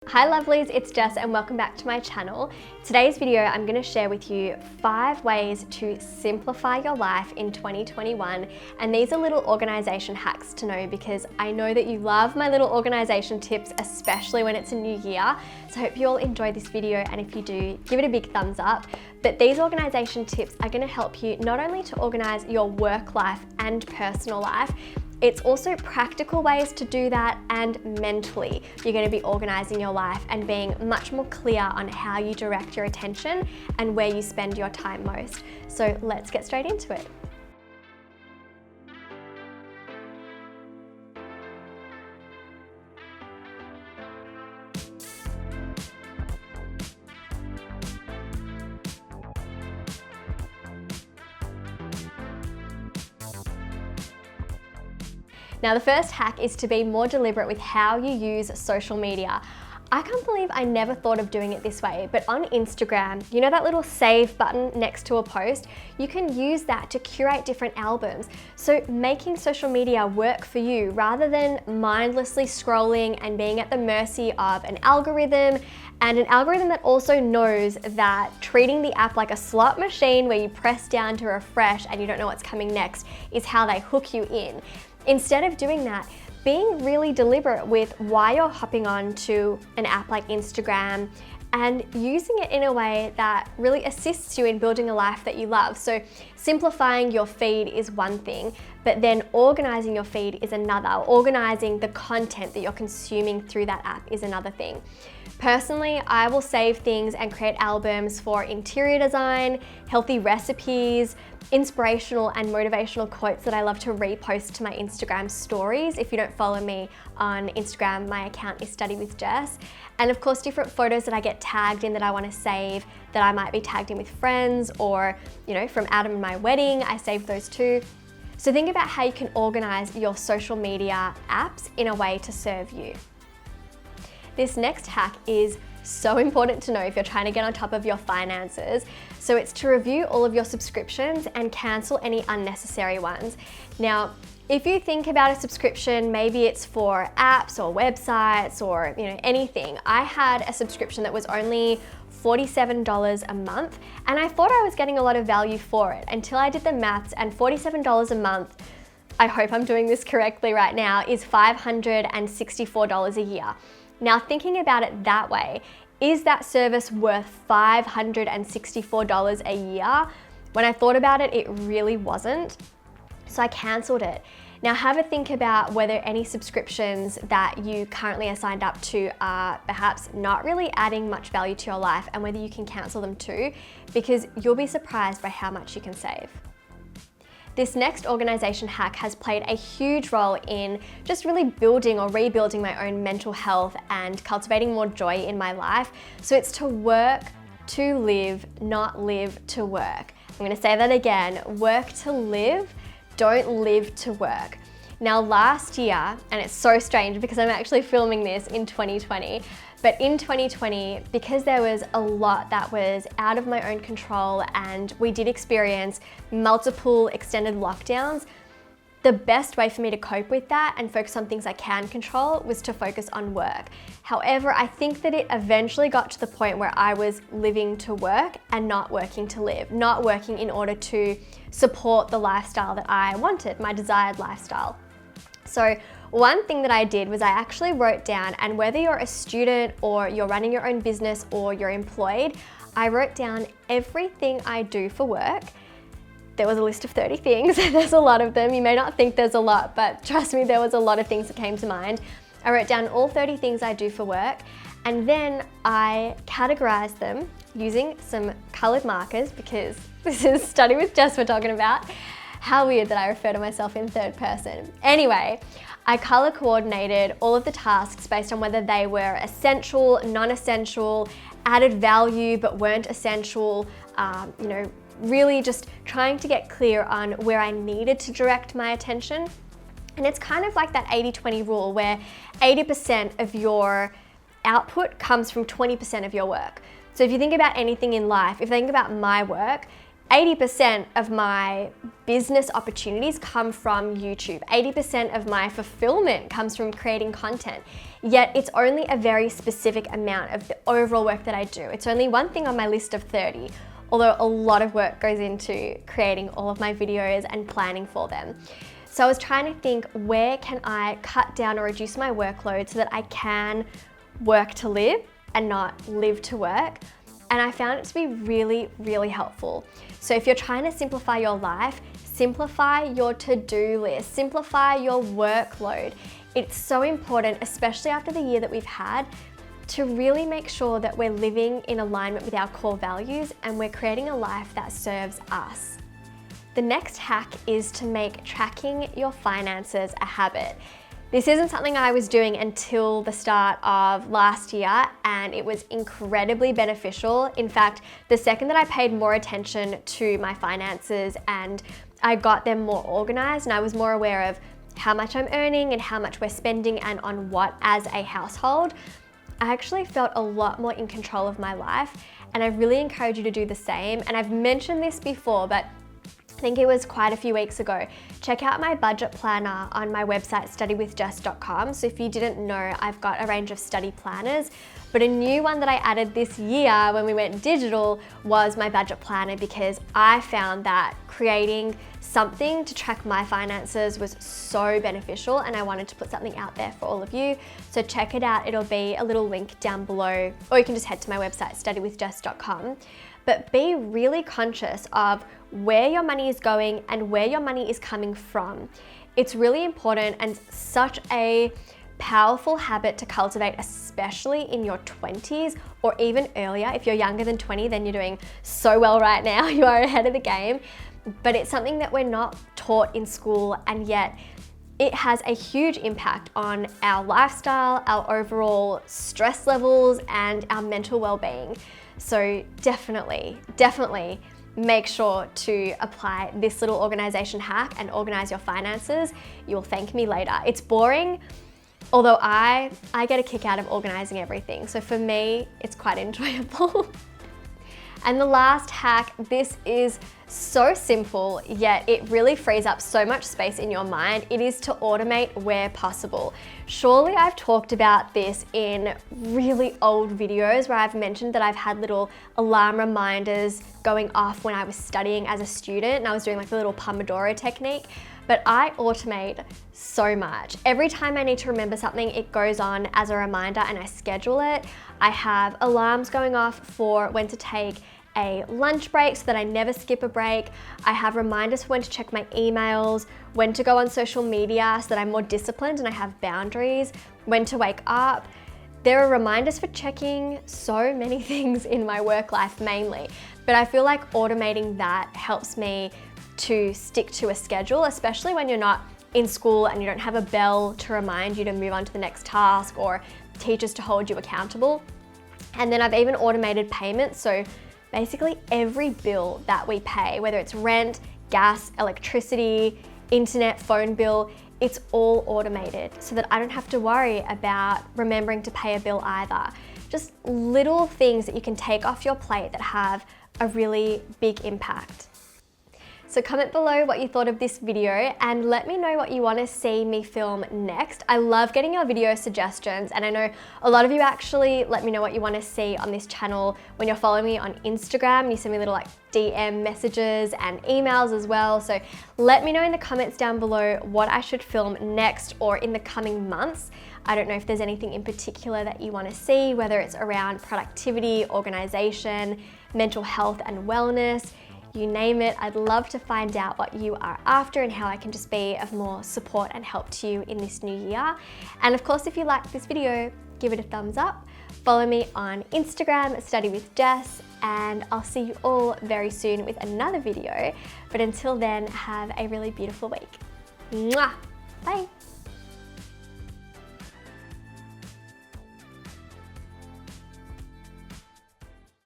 Hi lovelies, it's Jess and welcome back to my channel. Today's video I'm going to share with you 5 ways to simplify your life in 2021, and these are little organisation hacks to know because I know that you love my little organisation tips, especially when it's a new year. So I hope you all enjoy this video, and if you do, give it a big thumbs up. But these organisation tips are going to help you not only to organise your work life and personal life, it's also practical ways to do that, and mentally you're going to be organising your life and being much more clear on how you direct your attention and where you spend your time most. So let's get straight into it. Now, the first hack is to be more deliberate with how you use social media. I can't believe I never thought of doing it this way, but on Instagram, you know that little save button next to a post? You can use that to curate different albums. So making social media work for you rather than mindlessly scrolling and being at the mercy of an algorithm, and an algorithm that also knows that treating the app like a slot machine where you press down to refresh and you don't know what's coming next is how they hook you in. Instead of doing that, being really deliberate with why you're hopping on to an app like Instagram and using it in a way that really assists you in building a life that you love. So simplifying your feed is one thing, but then organizing your feed is another. Organizing the content that you're consuming through that app is another thing. Personally, I will save things and create albums for interior design, healthy recipes, inspirational and motivational quotes that I love to repost to my Instagram stories. If you don't follow me on Instagram, my account is Study with Jess. And of course, different photos that I get tagged in that I want to save, that I might be tagged in with friends, or, you know, from Adam and my wedding, I saved those too. So think about how you can organize your social media apps in a way to serve you. This next hack is so important to know if you're trying to get on top of your finances. So it's to review all of your subscriptions and cancel any unnecessary ones. Now, if you think about a subscription, maybe it's for apps or websites or anything. I had a subscription that was only $47 a month, and I thought I was getting a lot of value for it until I did the maths, and $47 a month, I hope I'm doing this correctly right now, is $564 a year. Now, thinking about it that way, is that service worth $564 a year? When I thought about it, it really wasn't. So I cancelled it. Now have a think about whether any subscriptions that you currently are signed up to are perhaps not really adding much value to your life, and whether you can cancel them too, because you'll be surprised by how much you can save. This next organization hack has played a huge role in just really building or rebuilding my own mental health and cultivating more joy in my life. So it's to work to live, not live to work. I'm going to say that again. Work to live, don't live to work. Now last year, and it's so strange because I'm actually filming this in 2020, but in 2020, because there was a lot that was out of my own control and we did experience multiple extended lockdowns, the best way for me to cope with that and focus on things I can control was to focus on work. However, I think that it eventually got to the point where I was living to work and not working to live, not working in order to support the lifestyle that I wanted, my desired lifestyle. So one thing that I did was I actually wrote down, and whether you're a student or you're running your own business or you're employed, I wrote down everything I do for work. There was a list of 30 things. There's a lot of them. You may not think there's a lot, but trust me, there was a lot of things that came to mind. I wrote down all 30 things I do for work, and then I categorized them using some colored markers, because this is Study with Jess we're talking about. How weird that I refer to myself in third person. Anyway, I color coordinated all of the tasks based on whether they were essential, non-essential, added value but weren't essential, really just trying to get clear on where I needed to direct my attention. And it's kind of like that 80-20 rule where 80% of your output comes from 20% of your work. So if you think about anything in life, if I think about my work, 80% of my business opportunities come from YouTube. 80% of my fulfillment comes from creating content. Yet it's only a very specific amount of the overall work that I do. It's only one thing on my list of 30, although a lot of work goes into creating all of my videos and planning for them. So I was trying to think, where can I cut down or reduce my workload so that I can work to live and not live to work? And I found it to be really, really helpful. So if you're trying to simplify your life, simplify your to-do list, simplify your workload. It's so important, especially after the year that we've had, to really make sure that we're living in alignment with our core values and we're creating a life that serves us. The next hack is to make tracking your finances a habit. This isn't something I was doing until the start of last year, and it was incredibly beneficial. In fact, the second that I paid more attention to my finances and I got them more organized and I was more aware of how much I'm earning and how much we're spending and on what as a household, I actually felt a lot more in control of my life, and I really encourage you to do the same. And I've mentioned this before, but I think it was quite a few weeks ago. Check out my budget planner on my website, studywithjess.com. So if you didn't know, I've got a range of study planners, but a new one that I added this year when we went digital was my budget planner, because I found that creating something to track my finances was so beneficial, and I wanted to put something out there for all of you. So check it out. It'll be a little link down below, or you can just head to my website, studywithjess.com. But be really conscious of where your money is going and where your money is coming from. It's really important and such a powerful habit to cultivate, especially in your 20s or even earlier. If you're younger than 20, then you're doing so well right now. You are ahead of the game. But it's something that we're not taught in school, and yet it has a huge impact on our lifestyle, our overall stress levels, and our mental well-being. So definitely make sure to apply this little organization hack and organize your finances. You will thank me later. It's boring, although I get a kick out of organizing everything. So for me, it's quite enjoyable. And the last hack, this is so simple, yet it really frees up so much space in your mind. It is to automate where possible. Surely I've talked about this in really old videos where I've mentioned that I've had little alarm reminders going off when I was studying as a student, and I was doing like the little Pomodoro technique. But I automate so much. Every time I need to remember something, it goes on as a reminder and I schedule it. I have alarms going off for when to take a lunch break so that I never skip a break. I have reminders for when to check my emails, when to go on social media so that I'm more disciplined and I have boundaries, when to wake up. There are reminders for checking so many things in my work life mainly, but I feel like automating that helps me to stick to a schedule, especially when you're not in school and you don't have a bell to remind you to move on to the next task or teachers to hold you accountable. And then I've even automated payments. So basically every bill that we pay, whether it's rent, gas, electricity, internet, phone bill, it's all automated so that I don't have to worry about remembering to pay a bill either. Just little things that you can take off your plate that have a really big impact. So comment below what you thought of this video and let me know what you want to see me film next. I love getting your video suggestions, and I know a lot of you actually let me know what you want to see on this channel when you're following me on Instagram. You send me little like DM messages and emails as well. So let me know in the comments down below what I should film next or in the coming months. I don't know if there's anything in particular that you want to see, whether it's around productivity, organization, mental health and wellness. You name it, I'd love to find out what you are after and how I can just be of more support and help to you in this new year. And of course, if you liked this video, give it a thumbs up. Follow me on Instagram, Study with Jess, and I'll see you all very soon with another video. But until then, have a really beautiful week. Mwah! Bye.